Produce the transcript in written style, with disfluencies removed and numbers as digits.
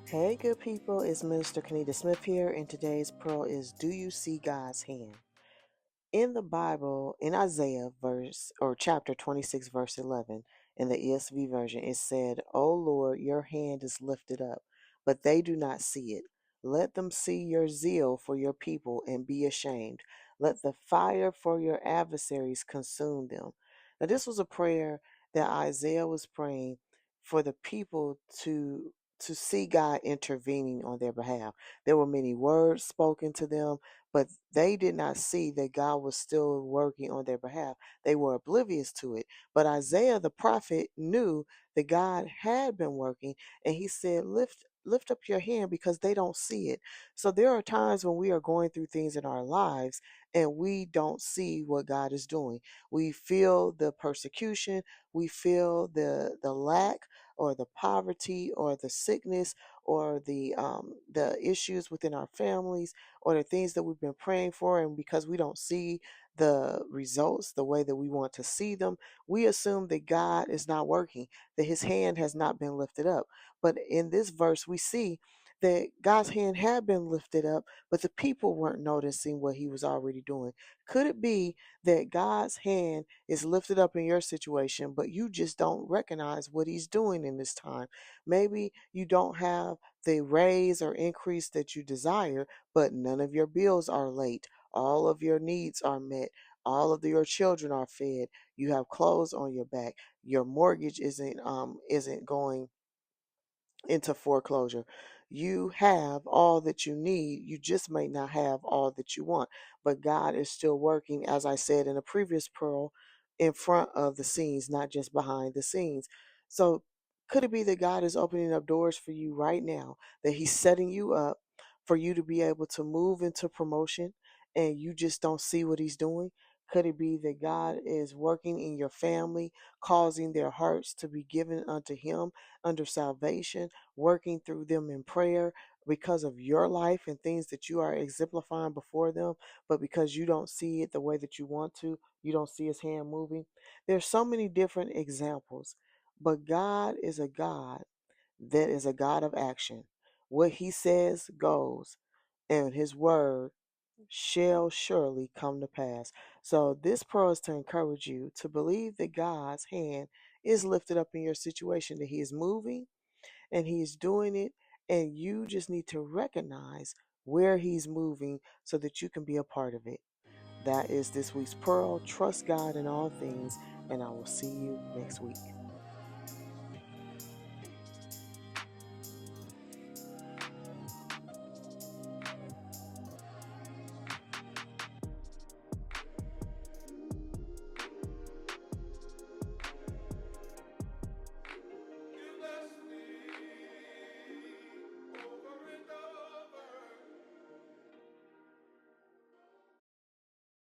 Hey, good people, it's Minister Kenita Smith here, and today's pearl is Do You See God's Hand? In the Bible, in Isaiah verse or chapter 26, verse 11, in the ESV version, it said, O Lord, your hand is lifted up, but they do not see it. Let them see your zeal for your people and be ashamed. Let the fire for your adversaries consume them. Now, this was a prayer that Isaiah was praying for the people to see God intervening on their behalf. There were many words spoken to them, but they did not see that God was still working on their behalf. They were oblivious to it. But Isaiah the prophet knew that God had been working, and he said, Lift up your hand because they don't see it. So there are times when we are going through things in our lives and we don't see what God is doing. We feel the persecution, we feel the lack or the poverty or the sickness or the issues within our families or the things that we've been praying for, and because we don't see the results the way that we want to see them, we assume that God is not working, that his hand has not been lifted up. But in this verse, we see that God's hand had been lifted up, but the people weren't noticing what he was already doing. Could it be that God's hand is lifted up in your situation, but you just don't recognize what he's doing in this time? Maybe you don't have the raise or increase that you desire, but none of your bills are late. All of your needs are met. All of your children are fed. You have clothes on your back. Your mortgage isn't going into foreclosure. You have all that you need. You just may not have all that you want. But God is still working, as I said in a previous pearl, in front of the scenes, not just behind the scenes. So could it be that God is opening up doors for you right now, that he's setting you up for you to be able to move into promotion and you just don't see what he's doing? Could it be that God is working in your family, causing their hearts to be given unto him under salvation, working through them in prayer because of your life and things that you are exemplifying before them, but because you don't see it the way that you want to, you don't see his hand moving? There's so many different examples, but God is a God that is a God of action. What he says goes, and his word shall surely come to pass. So this pearl is to encourage you to believe that God's hand is lifted up in your situation, that he is moving and he's doing it, and you just need to recognize where he's moving so that you can be a part of it. That is this week's pearl. Trust God in all things, and I will see you next week.